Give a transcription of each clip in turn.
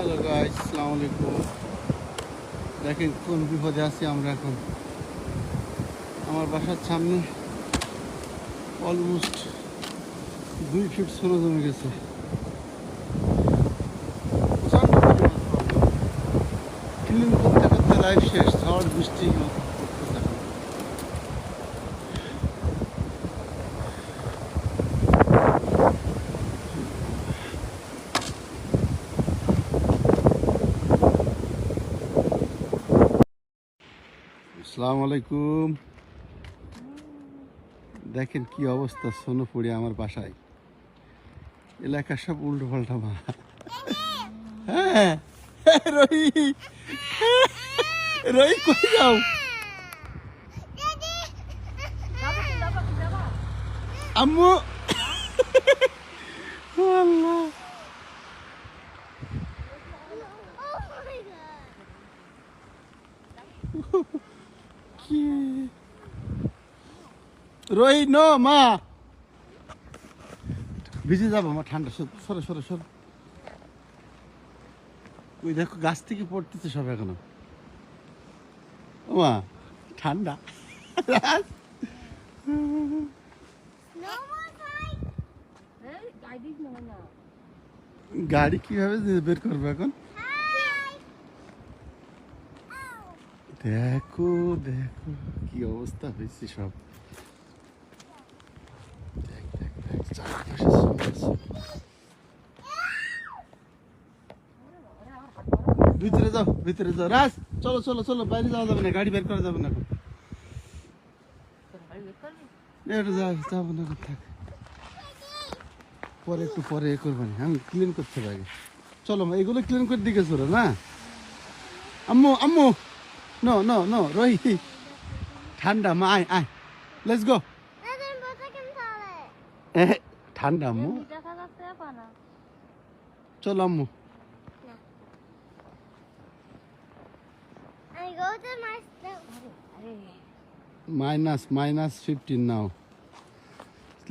Hello guys, আসসালামু আলাইকুম। দেখেন কোন বিপদে আছি আমরা এখন। আমার বাসার সামনে অলমোস্ট 2 ফিট স্নো জমে গেছে। ক্লিন করতে করতে লাইফ শেষ। ঝড় বৃষ্টি আসসালামু আলাইকুম। দেখেন কি অবস্থা, সোনো পড়ে আমার বাসায়। এলাকা সব উল্টো পাল্টা মা। হ্যাঁ রহি, রহি কই যাও? আম্মু আল্লাহ, কি রহি নো মা, ভিজে যাবো মা, ঠান্ডা। সরে সরে সরে, ওই দেখো গাছ থেকে পড়তেছে সব এখনো। ও মা ঠান্ডা। গাড়ি কিভাবে বের করবো এখন? দেখো দেখো কি অবস্থা হয়েছে সব। দেখ দেখ দেখ, চারপাশে ভিতরে যাও, ভিতরে যাও। রাজ চলো চলো চলো, বাইরে যাওয়া যাবে না, গাড়ি বের করা যাবে না এখন। যাবো না এখন, থাক, পরে একটু পরে এ করবো না, আমি ক্লিন করতে পারি। চলো মা, এগুলো ক্লিন করে দিকে চলো না। আম্মু আম্মু, নো নো নো রহি, ঠান্ডা মা, আয় আয়, লেটস গো। ঠান্ডা আম্মু, চলো আম্মু। -15 নাও,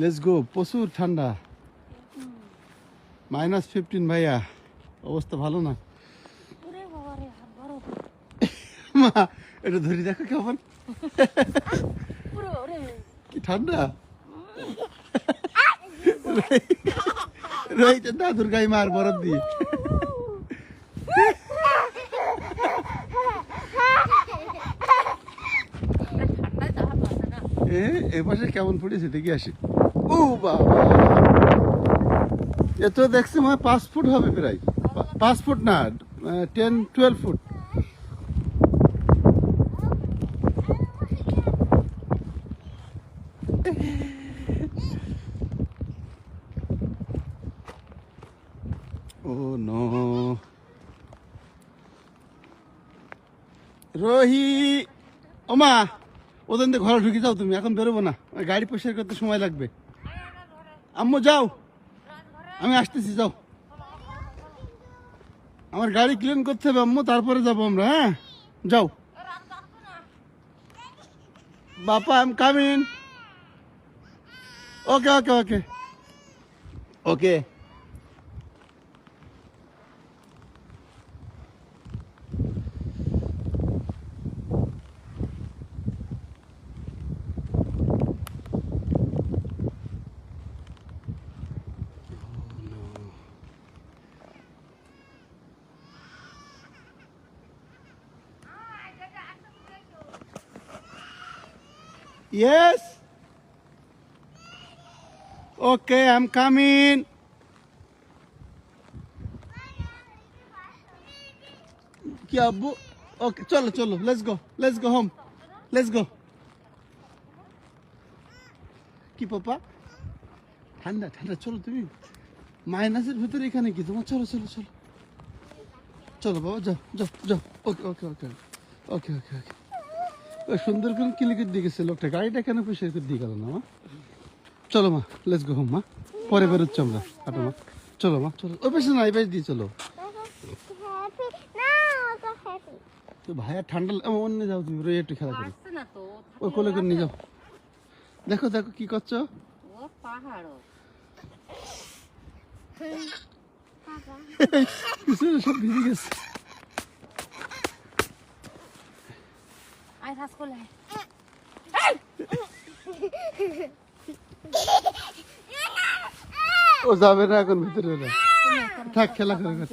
লেটস গো। প্রচুর ঠান্ডা, -15 ভাইয়া, অবস্থা ভালো না। মা এটা ধরে দেখো কেমন, কি ঠান্ডা। রহিত দাদুর গায়ে মার বরফ দিয়ে। এ পাশে কেমন পড়েছে দেখি আসি। ও বাবা, এ তো দেখছি মনে হয় 5 ফুট হবে, প্রায় 5 ফুট না, 10-12 ফুট। ও নো রহি, ওমা ওদের দিয়ে ঘরে ঢুকে যাও, তুমি এখন বেরোবো না, গাড়ি পরিষ্কার করতে সময় লাগবে। আম্মু যাও, আমি আসতেছি, যাও। আমার গাড়ি ক্লিন করতে হবে আম্মু, তারপরে যাবো আমরা। হ্যাঁ যাও বাপা, I am coming. Okay okay okay okay. Yes. Okay, I'm coming. क्या अब्बू? Okay, चलो चलो, let's go home, let's go. কি পাপা? ঠান্ডা ঠান্ডা, চলো তুমি। মাইনাসের ভিতরে এখানে কি তোমার? চলো চলো চলো চলো বাবা, যাও যাও যাও। ওকে ওকে ওকে ওকে ওকে ওকে। ওই সুন্দর করে ক্লিকের দিয়ে গেছে লোকটা, গাড়িটা কেন পরিষ্কার করে দিয়ে গেল না মা? চলো মা, লেটস গো হোম মা, পরে বেরোচ্ছি আমরা। হাঁটো মা, চলো মা চলো। ওই পাশে না, এই পাশে দিয়ে চলো। তো ভাইয়া ঠান্ডা, অন্য যাও তুমি, রয়ে একটু খেলা করি। ওই কোলে করে নিয়ে যাও। দেখো দেখো কি করছো। পিছনে সব ভিজে গেছে। ও যাবে না এখন ভিতরে না, থাক খেলা করে।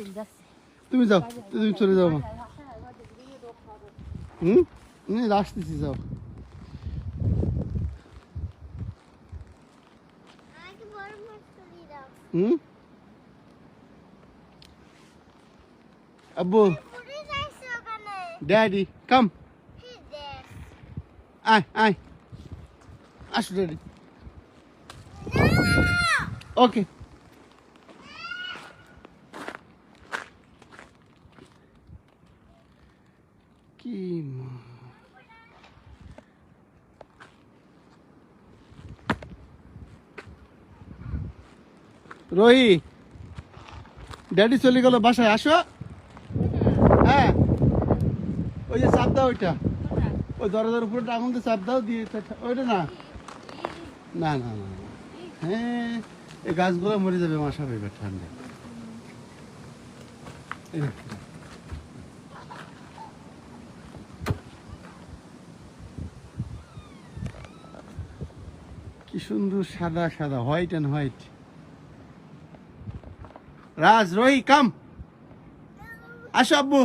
তুমি যাও, তুমি চলে যাও মা। আসতেছি, যাও। আব্বু, ড্যাডি কাম, আয় আয়, আসো ড্যাডি। ওকে। কি রোহি, ড্যাডি চলে গেল বাসায়, আসো। হ্যাঁ, ওই যে চাপ দাও, ওইটা ওই দরজার উপরে আগুন দিয়ে চাপ দাও, দিয়ে ওইটা না না না না, হ্যাঁ এই গাছগুলো মরে যাবে মাসা পেবে ঠান্ডা। কি সুন্দর সাদা সাদা, হোয়াইট অ্যান্ড হোয়াইট। রাজ, রোহি কাম, আসো আব্বু।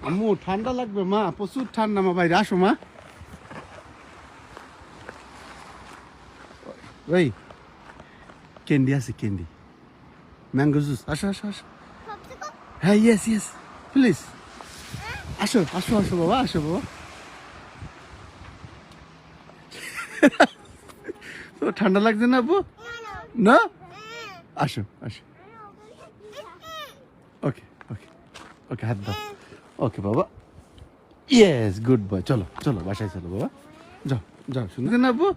আম্মু ঠান্ডা লাগবে মা, প্রচুর ঠান্ডা মা, বাইরে আসো মা। রোহি, ক্যান্ডি আছে, ক্যান্ডি, ম্যাঙ্গো জুস, আসো আসো আসো। হ্যাঁ, ইয়েস ইয়েস, প্লিজ আসো আসো আসো বাবা, আসো বাবা। তো ঠান্ডা লাগছে না আব্বু? না, আসো আসো। ওকে ওকে ওকে, হাত দাও। ওকে বাবা, ইয়েস, গুড বয়। চলো চলো বাসায় চলো বাবা, যাও যাও। শুনছেন না আব্বু?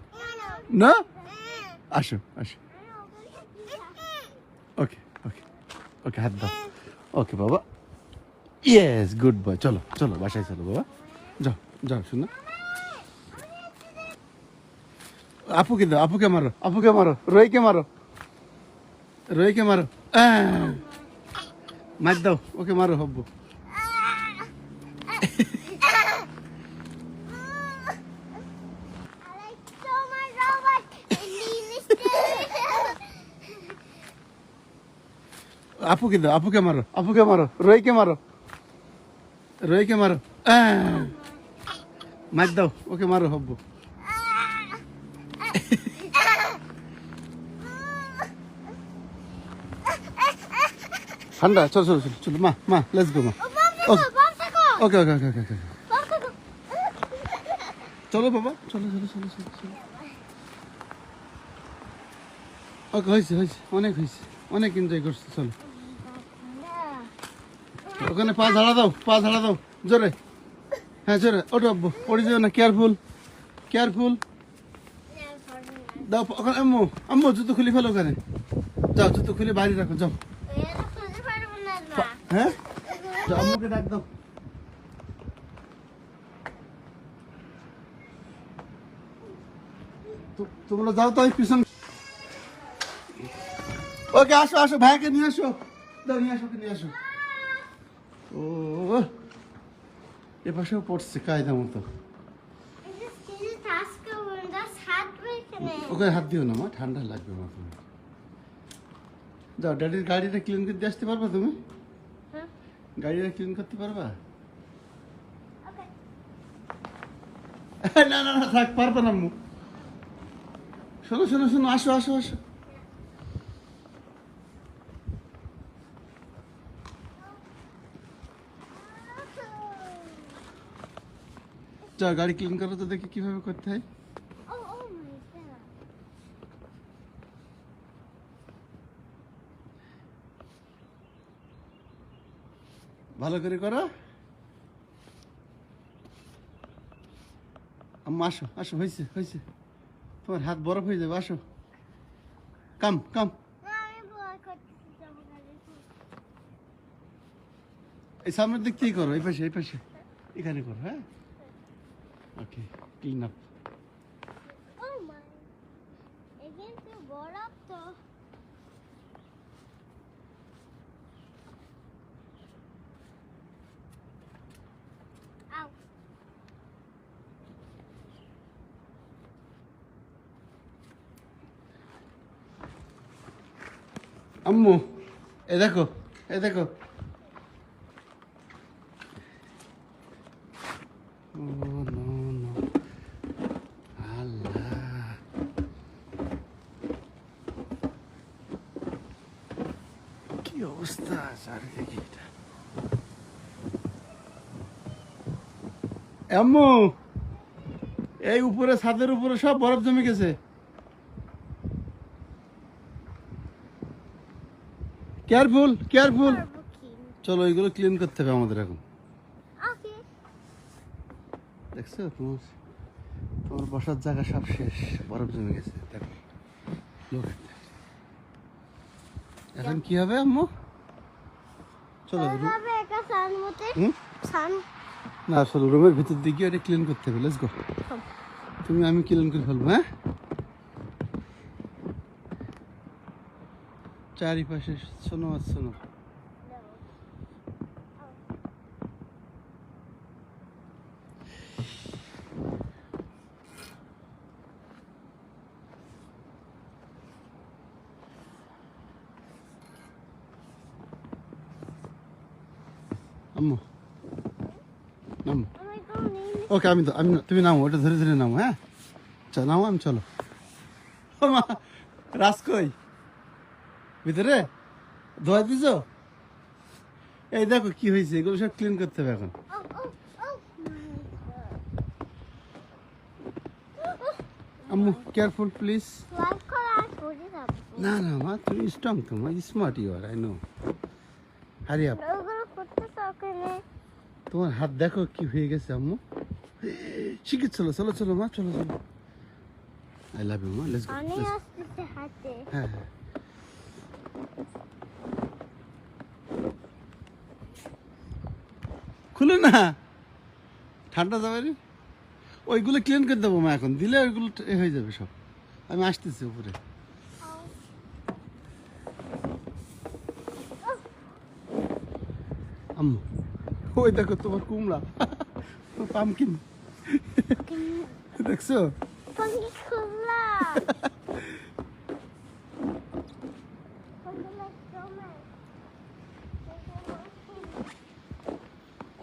না, আসো আসো। ওকে ওকে ওকে, হাত দাও। ওকে বাবা, ইয়েস, গুড বয়। চলো চলো বাসায় চলো বাবা, যাও যাও। শুনো, আপুকে দাও, আপুকে মারো, আপুকে মারো, রোহিকে মারো, রোহিকে মারো, মার দাও, ওকে মারো হব্বু। আপুকে দাও, আপুকে মারো, আপুকে মারো, রোহিকে মারো, রোহিকে মারো, মার দাও, ওকে মারো হব্বু। ঠান্ডা, চলো চলো চলো চলো মা, মা লেটস গো মা। ওকে ওকে ওকে ওকে ওকে, চলো বাবা, চলো চলো চলো চলো চলো। ওকে, হয়েছে হয়েছে, অনেক হয়েছে, অনেক এনজয় করছে। চলো ওখানে পা ঝাড়া দাও, পা ঝাড়া দাও জোরে। হ্যাঁ জোরে, ওঠো আব্বু, পড়ে যাও না, কেয়ারফুল কেয়ারফুল। দাও ওখানে, আম্মু আম্মু জুতো খুলে ফেলো ওখানে, যাও জুতো খুলে বাইরে রাখো, যাও। হ্যাঁ, যাও, আম্মুকে ডাক দাও। তোমরা যাও তো, পিছন। ওকে, আসো আসো, ভাইকে নিয়ে আসো, দাও নিয়ে আসো, নিয়ে আসো। ও এ পাশেও পড়ছে কায়দা মতো। ওকে হাত দিও না মা, ঠান্ডা লাগবে মা। তুমি যাও, ড্যাডির গাড়িটা ক্লিন করতে আসতে পারবা তুমি? গাড়িটা ক্লিন করতে পারবা? না না না, থাক, পারবা না আম্মু। শোনো শোনো শোনো, আসো আসো আসো। যাও, গাড়ি ক্লিন করো তো, দেখি কিভাবে করতে হয়। ভালো করে করো আম্মা, আসো আসো, হয়েছে হয়েছে, তোমার হাত বরফ হয়ে যাবে, আসো। কাম কাম, এই সামনের দিক থেকে করো, এই পাশে এই পাশে, এখানে করো। হ্যাঁ, ওকে, ক্লিন আপ। বরফ তো আউ আম্মু এই দেখো এই দেখো ও নো নো আল্লাহ কি অবস্থা চারিদিকে এটা আম্মু এই উপরে ছাদের উপরে সব বরফ জমে গেছে কেয়ারফুল কেয়ারফুল চলো এগুলো ক্লিন করতে হবে আমাদের এখন ওকে দেখছো তোমার তোমার বসার জায়গা সব শেষ বরফ জমে গেছে দেখো Look at that. এখন কি হবে আম্মু চলো হবে একটা সান মতে সান না আসলে রুমের ভিতর দিকে এটা ক্লিন করতে হবে লেটস গো তুমি আমি ক্লিন করে ফেলবো হ্যাঁ চারিপাশে শোনো আর শোনো আম্মু নামো ওকে আমি তুমি নামো ওটা ধরে ধরে নামো হ্যাঁ চলো নামো আমি চলো ও মা রাজ কই ভিতরে ধোয়া দিছ এই দেখো কি হয়েছে এগুলো সব ক্লিন করতে হবে এখন আম্মু কেয়ারফুল প্লিজ না না মা তুমি স্ট্রং তো মা smart you are I know hurry up তোমার হাত দেখো কি হয়ে গেছে আম্মু শিখে চলো চলো চলো মা চলো চলো আই লাভ ইউ মা লেটস গো হ্যাঁ হ্যাঁ খুলে না ঠান্ডা যাবে রে ওইগুলো ক্লিন করে দেবো মা এখন দিলে ওইগুলো হয়ে যাবে সব আমি আসতেছি উপরে আম্মু ওই দেখো তোমার কুমড়া পামকিন দেখছো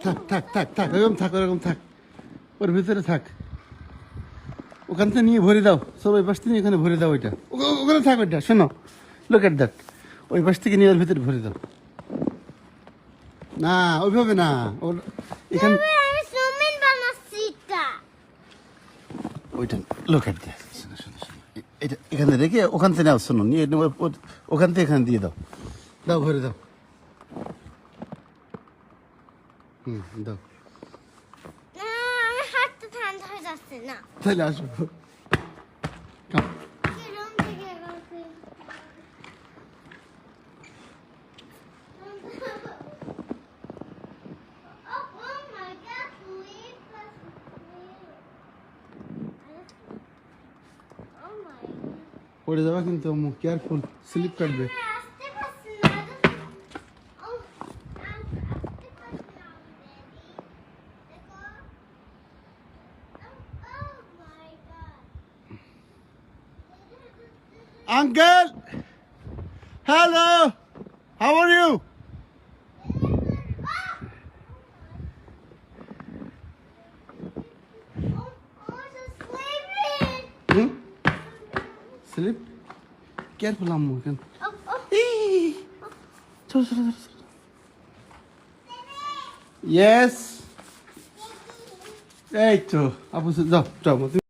থাক থাক থাক থাক এরকম থাক ওর ভিতরে থাক ওখান থেকে নিয়ে ভরে দাও সব ওই পাশ থেকে এখানে ভরে দাও ওইটা ওখানে থাক ওইটা শোনো লুক এট দ্যাট ওই পাশ থেকে নিয়ে ওর ভিতরে ভরে দাও না ওইভাবে না ওর এখানে ওইটা লুক এট দ্যাট শোনো শোনো শোনো এটা এখানে রেখে ওখান থেকে নাও শোনো নিয়ে ওখান থেকে এখানে দিয়ে দাও দাও ভরে দাও দাও তাহলে আসো পড়ে যাবা কিন্তু কেয়ারফুল স্লিপ কাটবে Uncle! Hello! How are you? Sleep? Careful, Ammu. Yes. Hey, to. Abu, যাও